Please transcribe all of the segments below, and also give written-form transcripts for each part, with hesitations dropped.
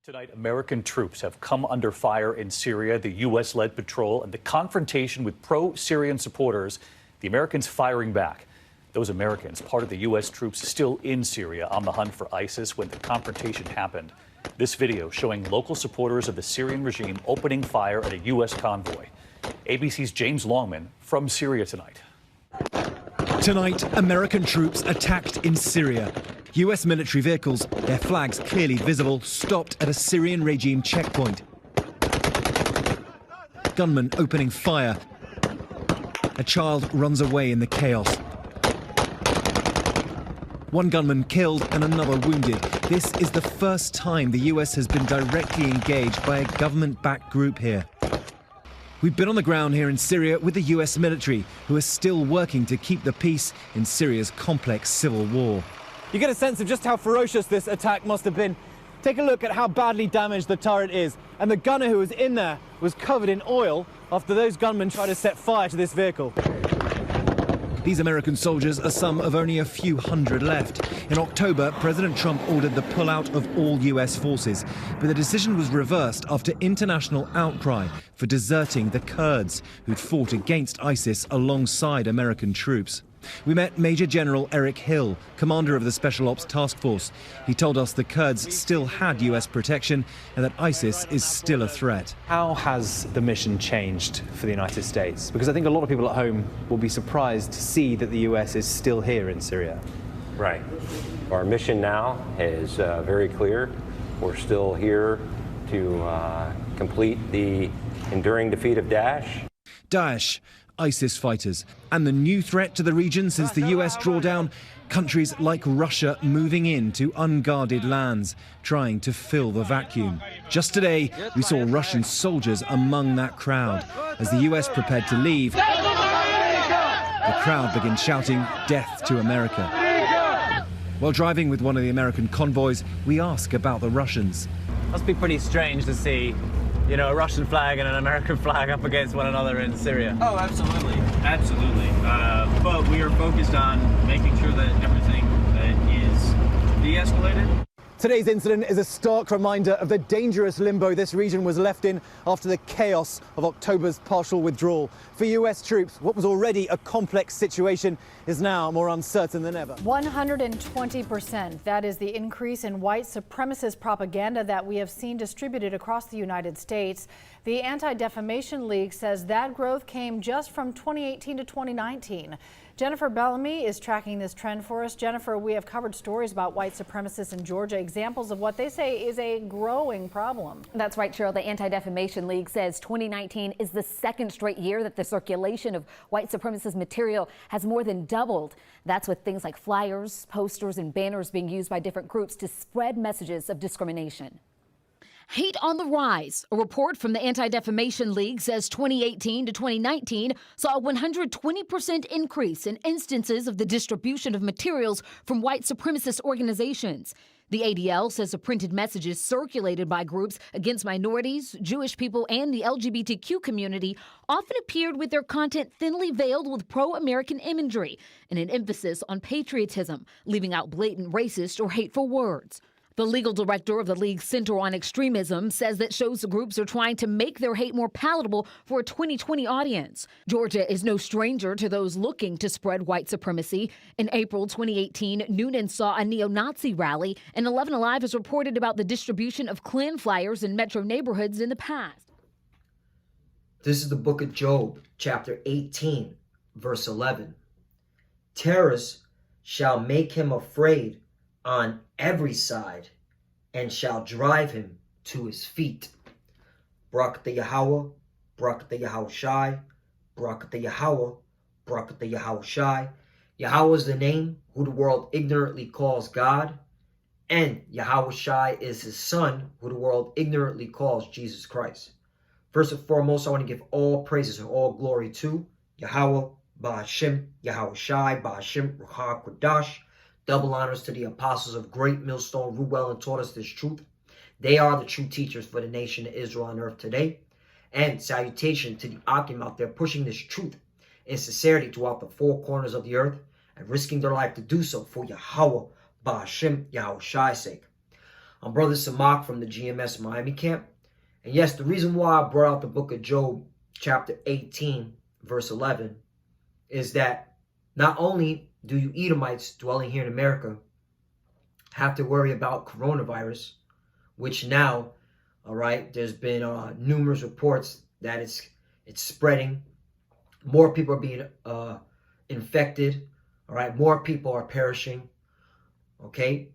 Tonight, American troops have come under fire in Syria, the U.S.-led patrol, and the confrontation with pro-Syrian supporters, the Americans firing back. Those Americans, part of the U.S. troops still in Syria on the hunt for ISIS when the confrontation happened. This video showing local supporters of the Syrian regime opening fire at a U.S. convoy. ABC's James Longman from Syria tonight. Tonight, American troops attacked in Syria. U.S. military vehicles, their flags clearly visible, stopped at a Syrian regime checkpoint. Gunmen opening fire. A child runs away in the chaos. One gunman killed and another wounded. This is the first time the U.S. has been directly engaged by a government-backed group here. We've been on the ground here in Syria with the U.S. military, who are still working to keep the peace in Syria's complex civil war. You get a sense of just how ferocious this attack must have been. Take a look at how badly damaged the turret is. And the gunner who was in there was covered in oil after those gunmen tried to set fire to this vehicle. These American soldiers are some of only a few hundred left. In October, President Trump ordered the pullout of all U.S. forces, but the decision was reversed after international outcry for deserting the Kurds, who'd fought against ISIS alongside American troops. We met Major General Eric Hill, commander of the Special Ops Task Force. He told us the Kurds still had U.S. protection and that ISIS is still a threat. How has the mission changed for the United States? Because I think a lot of people at home will be surprised to see that the U.S. is still here in Syria. Right. Our mission now is very clear. We're still here to complete the enduring defeat of Daesh. Daesh, ISIS fighters, and the new threat to the region since the US drawdown, countries like Russia moving into unguarded lands, trying to fill the vacuum. Just today, we saw Russian soldiers among that crowd. As the US prepared to leave, the crowd began shouting, "Death to America." While driving with one of the American convoys, we ask about the Russians. Must be pretty strange to see, you know, a Russian flag and an American flag up against one another in Syria. Oh, absolutely. Absolutely. But we are focused on making sure that everything is de-escalated. Today's incident is a stark reminder of the dangerous limbo this region was left in after the chaos of October's partial withdrawal. For US troops, what was already a complex situation is now more uncertain than ever. 120%. That is the increase in white supremacist propaganda that we have seen distributed across the United States. The Anti-Defamation League says that growth came just from 2018 to 2019. Jennifer Bellamy is tracking this trend for us. Jennifer, we have covered stories about white supremacists in Georgia, examples of what they say is a growing problem. That's right, Cheryl. The Anti-Defamation League says 2019 is the second straight year that the circulation of white supremacist material has more than doubled. That's with things like flyers, posters, and banners being used by different groups to spread messages of discrimination. Hate on the rise. A report from the Anti-Defamation League says 2018 to 2019 saw a 120% increase in instances of the distribution of materials from white supremacist organizations. The ADL says the printed messages circulated by groups against minorities, Jewish people, and the LGBTQ community often appeared with their content thinly veiled with pro-American imagery and an emphasis on patriotism, leaving out blatant racist or hateful words. The legal director of the League's Center on Extremism says that shows the groups are trying to make their hate more palatable for a 2020 audience. Georgia is no stranger to those looking to spread white supremacy. In April 2018, Noonan saw a neo-Nazi rally, and 11 Alive has reported about the distribution of Klan flyers in metro neighborhoods in the past. This is the book of Job, chapter 18, verse 11. Terrorists shall make him afraid on every side, and shall drive him to his feet. Barak the Yahweh, Barak the Yahushai, Barak the Yahweh, Barak the Yahushai. Yahweh is the name who the world ignorantly calls God, and Yahushai is his son who the world ignorantly calls Jesus Christ. First and foremost, I want to give all praises and all glory to Yahweh, Ba'ashem, Yahushai, Ba'ashem, Ruach Kodash. Double honors to the apostles of Great Millstone, Ruel, and taught us this truth. They are the true teachers for the nation of Israel on earth today. And salutation to the Akim out there pushing this truth in sincerity throughout the four corners of the earth and risking their life to do so for Yahweh, Ba'ashem, Yahushai's sake. I'm Brother Samak from the GMS Miami camp. And yes, the reason why I brought out the book of Job, chapter 18, verse 11, is that not only do you Edomites dwelling here in America have to worry about coronavirus, which now, all right, there's been numerous reports that it's spreading. More people are being infected. All right, more people are perishing. Okay,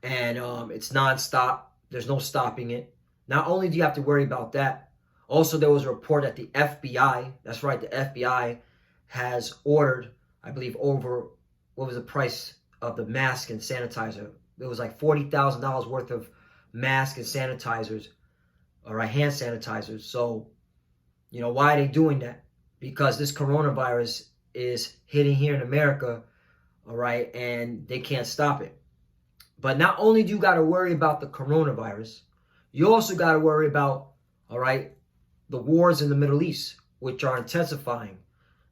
and it's nonstop. There's no stopping it. Not only do you have to worry about that, also there was a report that the FBI, that's right, the FBI has ordered, I believe, over, what was the price of the mask and sanitizer? It was like $40,000 worth of masks and sanitizers, all right, hand sanitizers. So, you know, why are they doing that? Because this coronavirus is hitting here in America, all right, and they can't stop it. But not only do you got to worry about the coronavirus, you also got to worry about, all right, the wars in the Middle East, which are intensifying.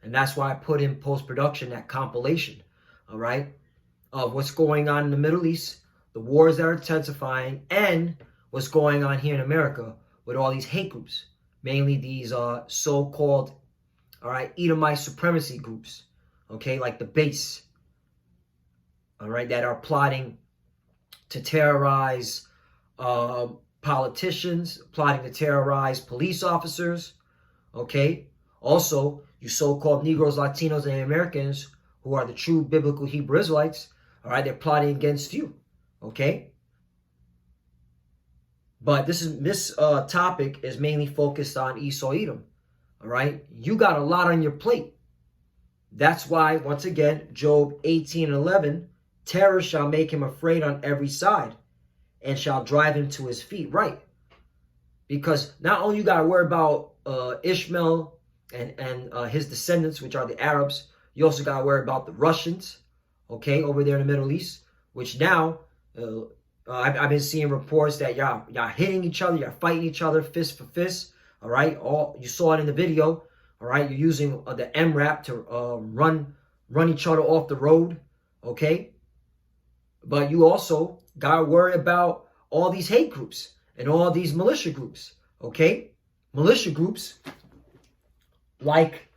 And that's why I put in post-production that compilation, all right, of what's going on in the Middle East, the wars that are intensifying, and what's going on here in America with all these hate groups, mainly these so-called, all right, Edomite supremacy groups, okay, like the base, all right, that are plotting to terrorize politicians, plotting to terrorize police officers, okay? Also, you so-called Negroes, Latinos, and Americans who are the true biblical Hebrew Israelites, all right, they're plotting against you, okay? But this topic is mainly focused on Esau Edom, all right? You got a lot on your plate. That's why, once again, Job 18:11, terror shall make him afraid on every side and shall drive him to his feet. Right. Because not only you got to worry about Ishmael and his descendants, which are the Arabs, you also got to worry about the Russians, okay, over there in the Middle East, which now I've been seeing reports that y'all hitting each other, y'all fighting each other, fist for fist, all right? You saw it in the video, all right? You're using the MRAP to run each other off the road, okay? But you also got to worry about all these hate groups and all these militia groups, okay? Militia groups like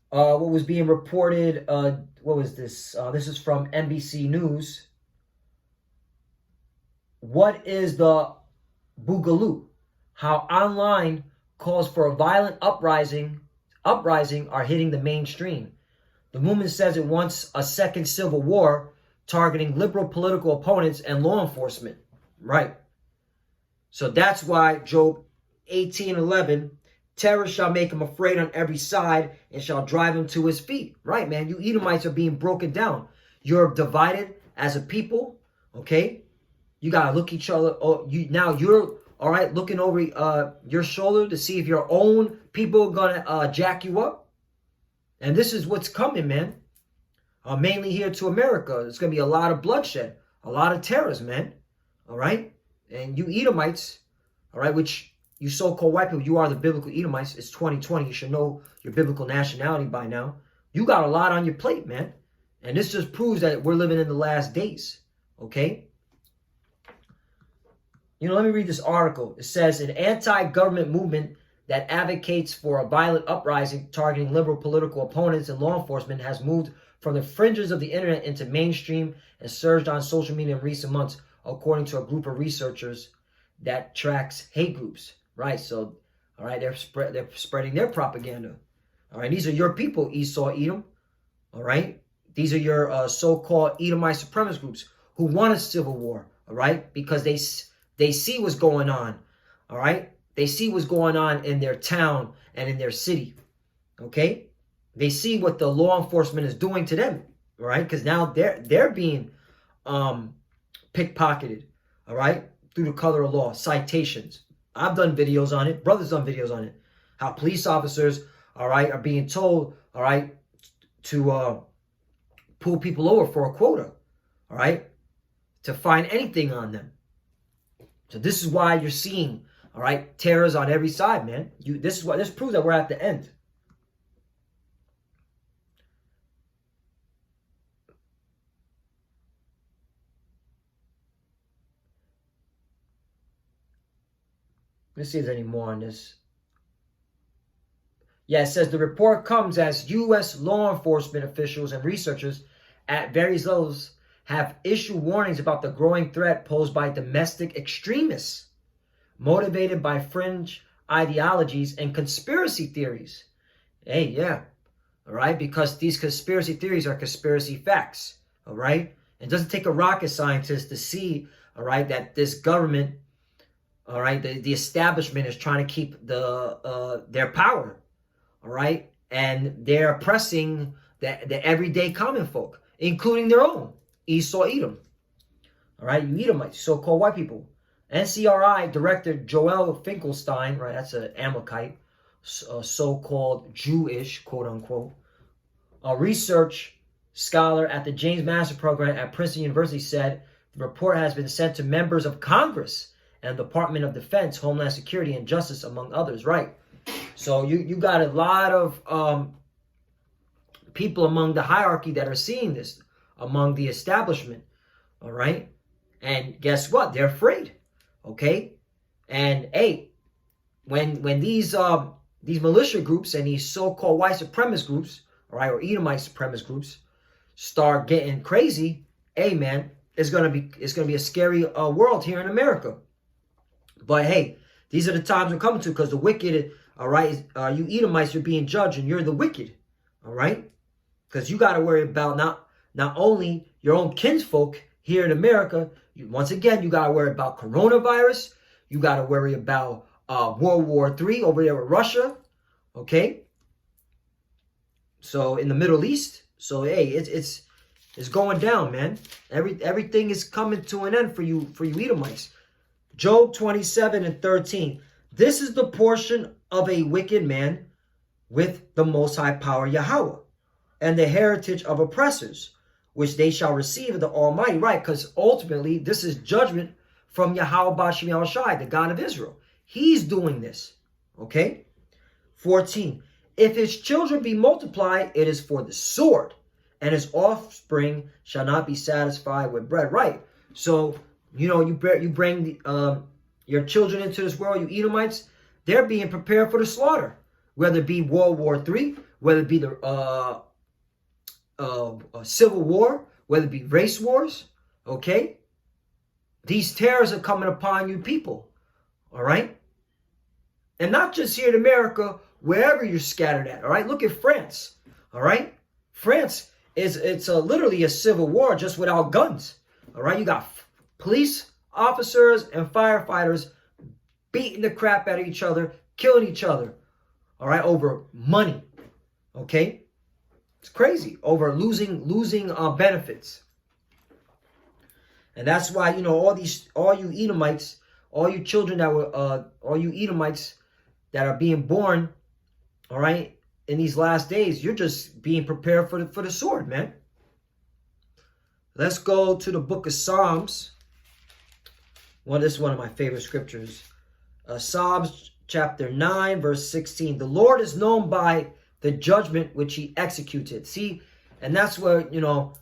what was being reported, what was this? This is from NBC News. What is the Boogaloo? How online calls for a violent uprising are hitting the mainstream. The movement says it wants a second civil war targeting liberal political opponents and law enforcement. Right. So that's why Job 18:11, terror shall make him afraid on every side and shall drive him to his feet. Right, man. You Edomites are being broken down. You're divided as a people. Okay. You got to look each other. You're all right, looking over your shoulder to see if your own people are going to jack you up. And this is what's coming, man. Mainly here to America. There's going to be a lot of bloodshed, a lot of terrors, man. All right? And you Edomites, all right, which you so-called white people, you are the biblical Edomites. It's 2020. You should know your biblical nationality by now. You got a lot on your plate, man. And this just proves that we're living in the last days. Okay? You know, let me read this article. It says, an anti-government movement that advocates for a violent uprising targeting liberal political opponents and law enforcement has moved from the fringes of the internet into mainstream and surged on social media in recent months, according to a group of researchers that tracks hate groups. Right, so, all right, they're spreading their propaganda. All right, these are your people, Esau Edom. All right, these are your so-called Edomite supremacist groups who want a civil war. All right, because they see what's going on. All right, they see what's going on in their town and in their city. Okay. They see what the law enforcement is doing to them, all right? Because now they're being pickpocketed, all right, through the color of law, citations. I've done videos on it. Brothers done videos on it. How police officers, all right, are being told, all right, to pull people over for a quota, all right, to find anything on them. So this is why you're seeing, all right, terrors on every side, man. This proves that we're at the end. Let's see if there's any more on this. Yeah, it says the report comes as U.S. law enforcement officials and researchers at various levels have issued warnings about the growing threat posed by domestic extremists motivated by fringe ideologies and conspiracy theories. Hey, yeah, all right, because these conspiracy theories are conspiracy facts, all right? It doesn't take a rocket scientist to see, all right, that this government, all right, the establishment is trying to keep their power, all right? And they're oppressing the everyday common folk, including their own, Esau, Edom. All right, you Edomites, so-called white people. NCRI Director Joel Finkelstein, right, that's an Amalekite, so-called Jewish, quote-unquote, a research scholar at the James Master Program at Princeton University said the report has been sent to members of Congress and the Department of Defense, Homeland Security, and Justice, among others, right? So you got a lot of people among the hierarchy that are seeing this, among the establishment, all right? And guess what? They're afraid, okay? And hey, when these militia groups and these so-called white supremacist groups, all right, or Edomite supremacist groups start getting crazy, hey man, it's gonna be a scary world here in America. But hey, these are the times we're coming to, because the wicked, all right, you Edomites, you're being judged, and you're the wicked, all right? Because you got to worry about not only your own kinsfolk here in America. Once again, you got to worry about coronavirus. You got to worry about World War III over there with Russia, okay? So in the Middle East. So hey, it's going down, man. Everything is coming to an end for you Edomites. Job 27:13. This is the portion of a wicked man with the Most High Power Yahweh, and the heritage of oppressors, which they shall receive of the Almighty. Right, because ultimately this is judgment from Yahweh Bashim Yahushai, the God of Israel. He's doing this, okay? 14. If his children be multiplied, it is for the sword, and his offspring shall not be satisfied with bread. Right, so you know, you bring your children into this world, you Edomites, they're being prepared for the slaughter, whether it be World War III, whether it be the Civil War, whether it be race wars, okay? These terrors are coming upon you people, all right? And not just here in America, wherever you're scattered at, all right? Look at France, all right? France, it's literally a civil war just without guns, all right? You got police officers and firefighters beating the crap out of each other, killing each other, all right, over money, okay? It's crazy, over losing benefits. And that's why, you know, all you Edomites, all you children that were, all you Edomites that are being born, all right, in these last days, you're just being prepared for the sword, man. Let's go to the book of Psalms. Well, this is one of my favorite scriptures. Psalms chapter 9, verse 16. The Lord is known by the judgment which he executed. See, and that's where, you know,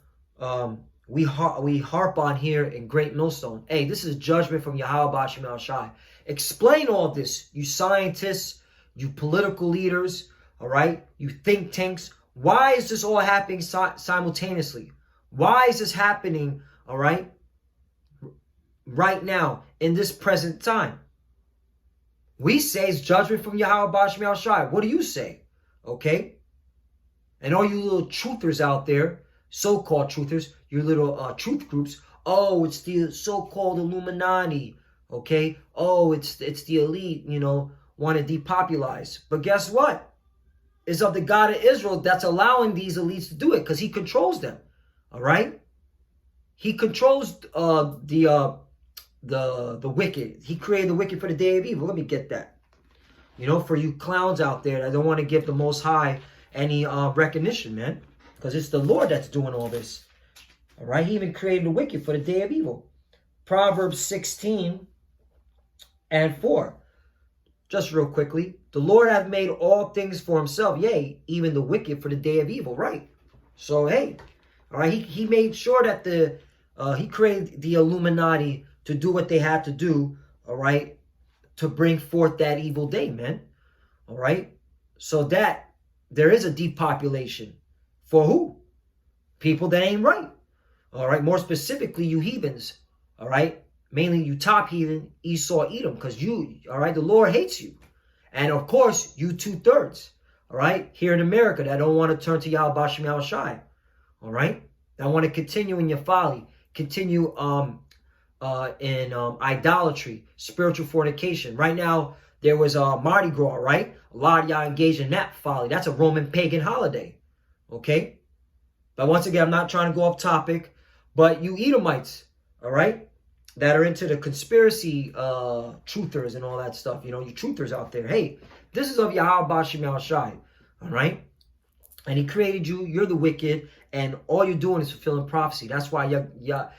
we harp on here in Great Millstone. Hey, this is judgment from Yahweh Bashim Yahushai. Explain all this, you scientists, you political leaders, all right, you think tanks. Why is this all happening simultaneously? Why is this happening, all right, right now in this present time? We say it's judgment from Yahweh Bashim Yahushai. What do you say? Okay? And all you little truthers out there, so-called truthers, your little truth groups, oh, it's the so-called Illuminati, okay? Oh, it's the elite, you know, want to depopulize. But guess what? It's of the God of Israel that's allowing these elites to do it, because he controls them, all right? He controls the wicked. He created the wicked for the day of evil. Let me get that. You know, for you clowns out there that don't want to give the Most High any recognition, man. Because it's the Lord that's doing all this. All right? He even created the wicked for the day of evil. Proverbs 16 and 4. Just real quickly. The Lord hath made all things for himself. Yea, even the wicked for the day of evil. Right? So, hey. All right? He made sure that he created the Illuminati to do what they had to do, all right, to bring forth that evil day, man. All right? So that there is a depopulation. For who? People that ain't right. All right? More specifically, you heathens. All right? Mainly you top heathen, Esau, Edom, because you, all right, the Lord hates you. And of course, you 2/3, all right, here in America that don't want to turn to Yahweh Bashem Yahushai, all right? That want to continue in your folly, continue in idolatry, spiritual fornication. Right now, there was Mardi Gras, right? A lot of y'all engaged in that folly. That's a Roman pagan holiday, okay? But once again, I'm not trying to go off topic, but you Edomites, all right, that are into the conspiracy truthers and all that stuff, you know, you truthers out there. Hey, this is of Yahweh Bashem Yahushai, all right? And he created you, you're the wicked, and all you're doing is fulfilling prophecy. That's why y'all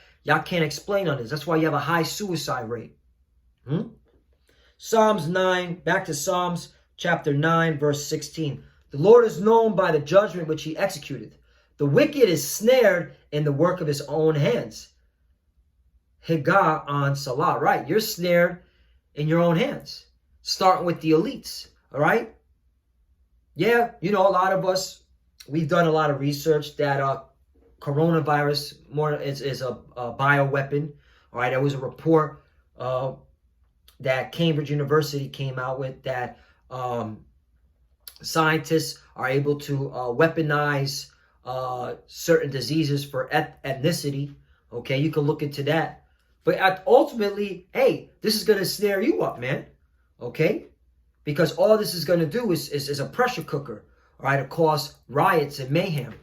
can't explain on this. That's why you have a high suicide rate. Psalms 9, back to Psalms chapter 9, verse 16. The Lord is known by the judgment which he executed. The wicked is snared in the work of his own hands. Higah on Salah, right? You're snared in your own hands. Starting with the elites, all right? Yeah, you know, a lot of us, we've done a lot of research that coronavirus more is a bioweapon, all right? There was a report that Cambridge University came out with that scientists are able to weaponize certain diseases for ethnicity, okay? You can look into that. But ultimately, hey, this is going to snare you up, man. Okay? Because all this is going to do is a pressure cooker, all right, to cause riots and mayhem,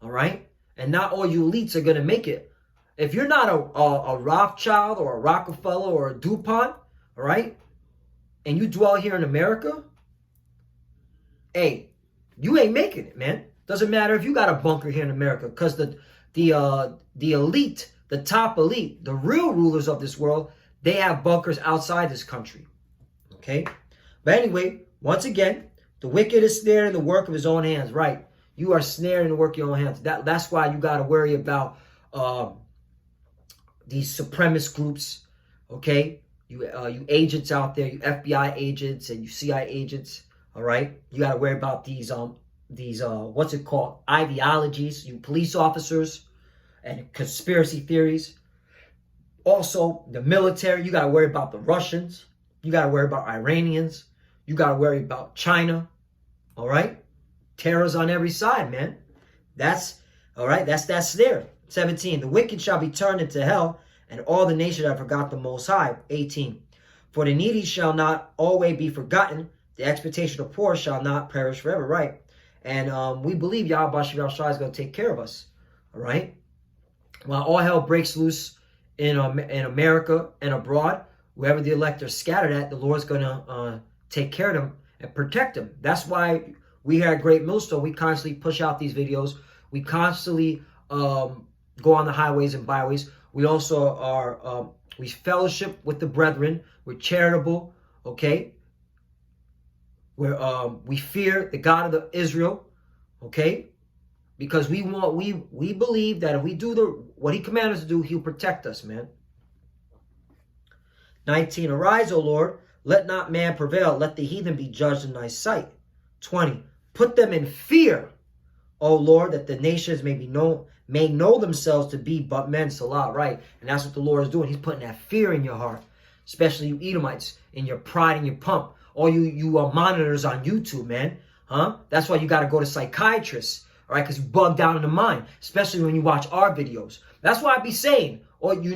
all right? And not all you elites are going to make it. If you're not a Rothschild or a Rockefeller or a DuPont, all right, and you dwell here in America, hey, you ain't making it, man. Doesn't matter if you got a bunker here in America, because the elite, the top elite, the real rulers of this world, they have bunkers outside this country. Okay? But anyway, once again, the wicked is snared in the work of his own hands. Right. You are snared in the work of your own hands. That's why you got to worry about these supremacist groups. Okay? You agents out there, you FBI agents and you CIA agents. All right? You got to worry about these what's it called? Ideologies. You police officers and conspiracy theories. Also, the military, you got to worry about the Russians. You got to worry about Iranians. You got to worry about China. All right? Terror's on every side, man. That's, all right, that's there. 17, the wicked shall be turned into hell, and all the nations have forgot the Most High. 18, for the needy shall not always be forgotten. The expectation of the poor shall not perish forever, right? And we believe Yahweh Bashem Yahushai is going to take care of us. All right? While all hell breaks loose in America and abroad, wherever the elect are scattered at, the Lord's going to take care of them and protect them. That's why we here at Great Millstone, we constantly push out these videos. We constantly go on the highways and byways. We also are, we fellowship with the brethren. We're charitable, okay? We fear the God of Israel, okay? Because we believe that if we do what he commanded us to do, he'll protect us, man. 19, arise, O Lord, let not man prevail, let the heathen be judged in thy sight. 20, put them in fear, O Lord, that the nations may know themselves to be but men. Salah, right? And that's what the Lord is doing. He's putting that fear in your heart, especially you Edomites, in your pride and your pump. All you monitors on YouTube, man. Huh? That's why you got to go to psychiatrists. All right, because you bugged out in the mind, especially when you watch our videos. That's why I be saying, or you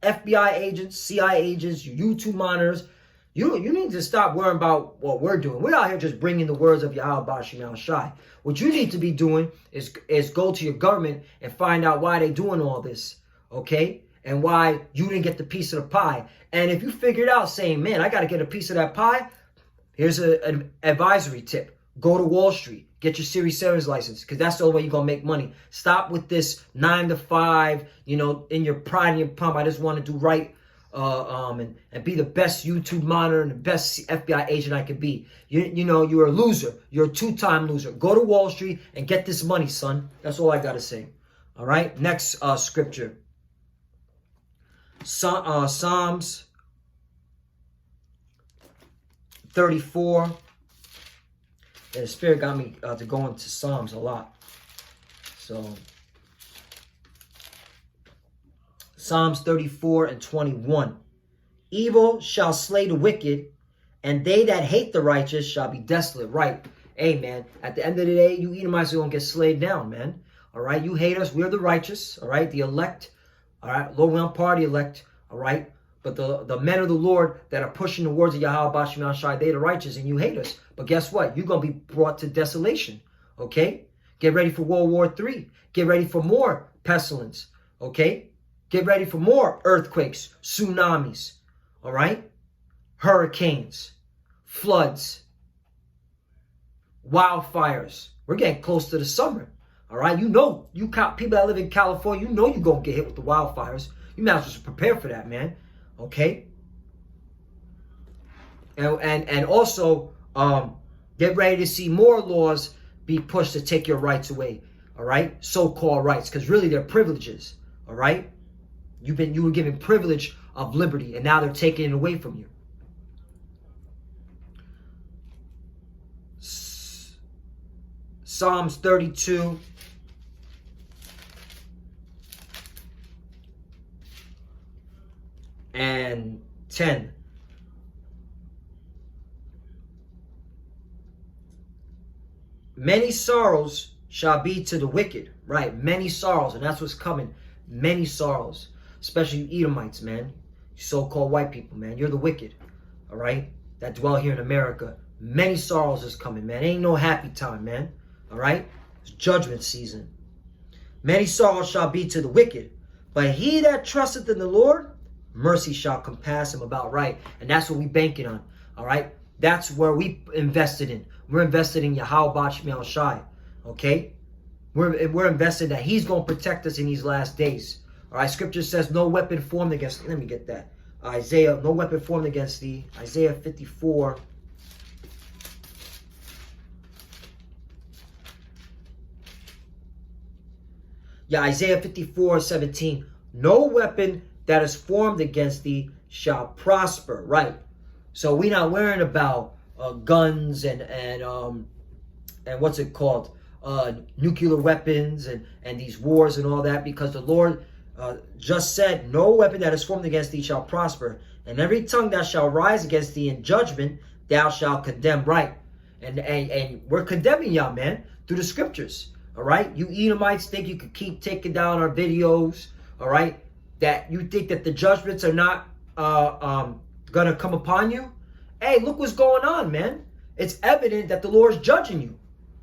FBI agents, CIA agents, you YouTube monitors, you need to stop worrying about what we're doing. We're out here just bringing the words of Yahweh Bashem Yahushai. What you need to be doing is go to your government and find out why they're doing all this, okay? And why you didn't get the piece of the pie. And if you figured out saying, man, I got to get a piece of that pie, here's an advisory tip. Go to Wall Street. Get your Series 7's license, because that's the only way you're going to make money. Stop with this 9 to 5, in your pride and your pump. I just want to do right and be the best YouTube monitor and the best FBI agent I could be. You're a loser. You're a two-time loser. Go to Wall Street and get this money, son. That's all I got to say. All right? Next scripture. Psalms 34. And the Spirit got me to go into Psalms a lot. So, Psalms 34 and 21. Evil shall slay the wicked, and they that hate the righteous shall be desolate. Right. Hey, man, at the end of the day, you Edomites are going to get slayed down, man. All right, you hate us. We're the righteous. All right, the elect. All right, Lord, we don't party elect. All right, but the men of the Lord that are pushing the words of Yahweh Bashim Shai, they the righteous, and you hate us. But guess what? You're going to be brought to desolation. Okay, get ready for World War III. Get ready for more pestilence. Okay, get ready for more earthquakes, tsunamis. All right, hurricanes, floods, wildfires. We're getting close to the summer. All right, you know, people that live in California, you know you're going to get hit with the wildfires. You might as well prepare for that, man. Okay? And also, get ready to see more laws be pushed to take your rights away. All right? So-called rights, because really they're privileges. All right? You were given privilege of liberty, and now they're taking it away from you. Psalms 32. And 10. Many sorrows shall be to the wicked. Right, many sorrows, and that's what's coming. Many sorrows, especially you Edomites, man. You so-called white people, man. You're the wicked, all right, that dwell here in America. Many sorrows is coming, man. Ain't no happy time, man. All right, it's judgment season. Many sorrows shall be to the wicked, but he that trusteth in the Lord, mercy shall compass him about right. And that's what we banking on. All right. That's where we invested in. We're invested in Yahweh Bashim Shai. Okay. We're invested that he's going to protect us in these last days. All right. Scripture says no weapon formed against. Let me get that. Isaiah, no weapon formed against thee. Isaiah 54. Yeah, Isaiah 54:17. No weapon that is formed against thee shall prosper. Right. So we're not worrying about guns and what's it called? Nuclear weapons and these wars and all that, because the Lord just said, no weapon that is formed against thee shall prosper. And every tongue that shall rise against thee in judgment, thou shalt condemn. Right. And we're condemning y'all, man, through the scriptures. All right. You Edomites think you could keep taking down our videos. All right. That you think that the judgments are not gonna come upon you. Hey, look what's going on, man. It's evident that the Lord's judging you.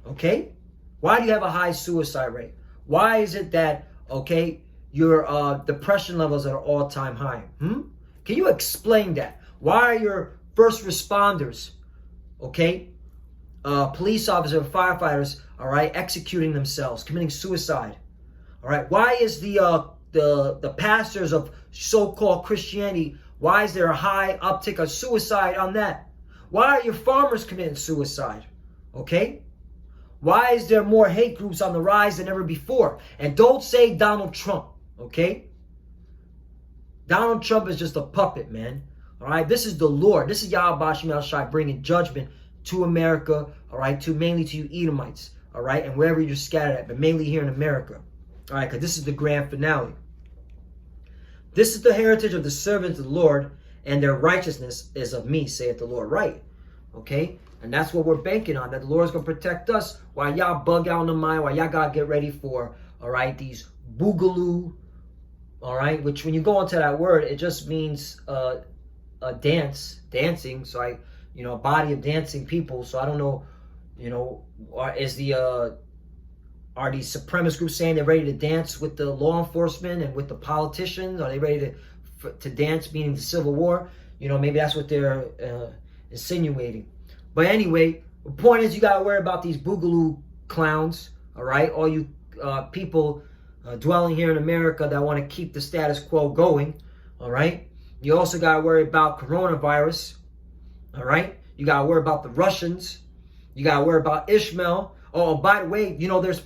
Okay? Why do you have a high suicide rate? Why is it that, okay, your depression levels are all-time high? Can you explain that? Why are your first responders, okay, police officers and firefighters, all right, executing themselves, committing suicide? All right, why is the pastors of so-called Christianity, why is there a high uptick of suicide on that? Why are your farmers committing suicide? Okay? Why is there more hate groups on the rise than ever before? And don't say Donald Trump, okay? Donald Trump is just a puppet, man. All right? This is the Lord. This is Yahweh Bashim El Shai bringing judgment to America, all right? Mainly to you Edomites, all right? And wherever you're scattered at, but mainly here in America. All right? Because this is the grand finale. This is the heritage of the servants of the Lord, and their righteousness is of me, saith the Lord. Right. Okay? And that's what we're banking on, that the Lord's going to protect us while y'all bug out in the mind, while y'all got to get ready for, all right, these boogaloo, all right, which when you go into that word, it just means a dancing. So a body of dancing people. So I don't know, are these supremacist groups saying they're ready to dance with the law enforcement and with the politicians? Are they ready to dance, meaning the Civil War? Maybe that's what they're insinuating. But anyway, the point is you got to worry about these boogaloo clowns, all right? All you people dwelling here in America that want to keep the status quo going, all right? You also got to worry about coronavirus, all right? You got to worry about the Russians. You got to worry about Ishmael. Oh, by the way, there's,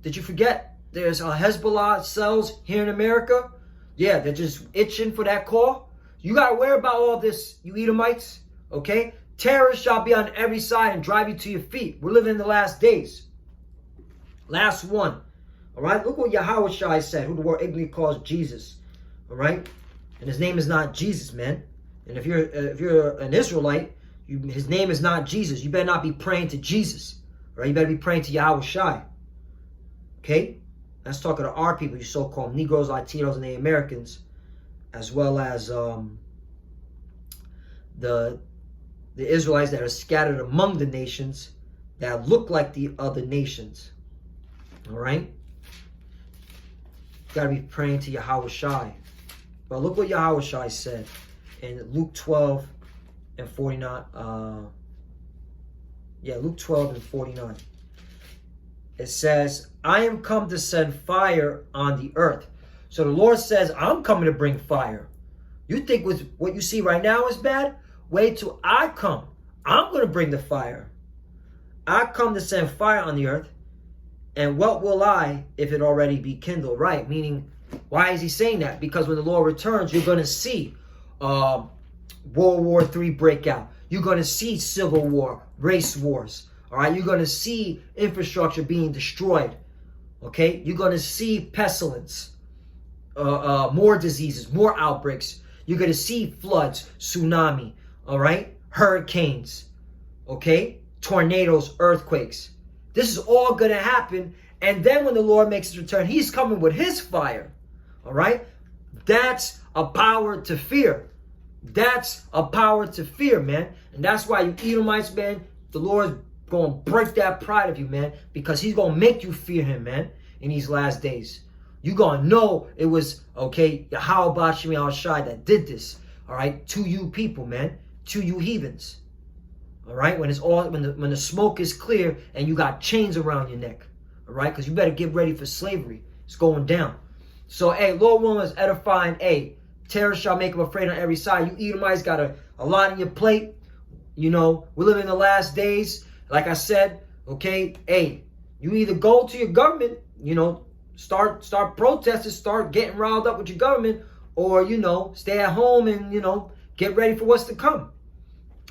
did you forget? There's Hezbollah cells here in America. Yeah, they're just itching for that call. You got to worry about all this, you Edomites, okay? Terrorists shall be on every side and drive you to your feet. We're living in the last days. Last one. All right, look what Yahushua said, who the world ignorantly calls Jesus. All right, and his name is not Jesus, man. And if you're an Israelite, his name is not Jesus. You better not be praying to Jesus. All right, you better be praying to Yahushua. Okay, that's talking to our people, you so-called Negroes, Latinos, and the Americans, as well as the Israelites that are scattered among the nations that look like the other nations. All right? Got to be praying to Yahushua. But look what Yahushua said in Luke 12 and 49. Luke 12 and 49. It says, I am come to send fire on the earth. So the Lord says, I'm coming to bring fire. You think with what you see right now is bad? Wait till I come. I'm going to bring the fire. I come to send fire on the earth. And what will I if it already be kindled? Right, meaning, why is he saying that? Because when the Lord returns, you're going to see World War III break out. You're going to see civil war, race wars. All right, you're going to see infrastructure being destroyed. Okay, you're going to see pestilence, more diseases, more outbreaks. You're going to see floods, tsunami, all right, hurricanes, okay, tornadoes, earthquakes. This is all going to happen. And then when the Lord makes his return, he's coming with his fire. All right. That's a power to fear. That's a power to fear, man. And that's why you Edomites, man, the Lord's going to break that pride of you, man, because he's going to make you fear him, man, in these last days. You're going to know it was, okay, Yahweh Shem Yahushai that did this, all right, to you people, man, to you heathens. All right, when it's all when the smoke is clear and you got chains around your neck, all right, because you better get ready for slavery. It's going down. So, hey, Lord willing is edifying. Hey, terror shall make them afraid on every side. You Edomites got a lot on your plate. You know, we're living in the last days. Like I said, okay, hey, you either go to your government, you know, start protesting, start getting riled up with your government, or, you know, stay at home and, you know, get ready for what's to come.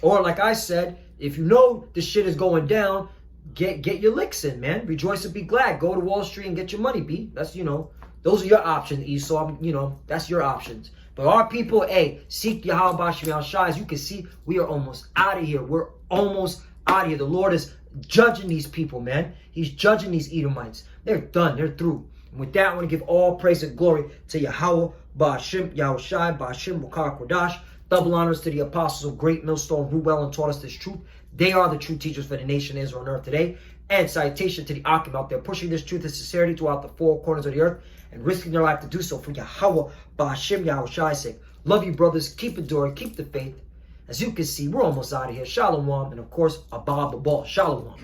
Or like I said, if you know the shit is going down, get your licks in, man. Rejoice and be glad. Go to Wall Street and get your money, B. That's, you know, those are your options, Esau. You know, that's your options. But our people, hey, seek Yahweh Shem Yahushai. As you can see, we are almost out of here. We're almost out of here. The Lord is judging these people, man. He's judging these Edomites. They're done. They're through. And with that, I want to give all praise and glory to Yahweh Ba'ashem Yahushai Ba'ashem Wakar Kodash. Double honors to the apostles of Great Millstone who well and taught us this truth. They are the true teachers for the nation of Israel on earth today. And citation to the Akim out there pushing this truth and sincerity throughout the four corners of the earth and risking their life to do so for Yahweh Ba'ashem Yahushai's sake. Love you, brothers. Keep enduring. Keep the faith. As you can see, we're almost out of here. Shalom. And of course, Abba the Ball. Shalom.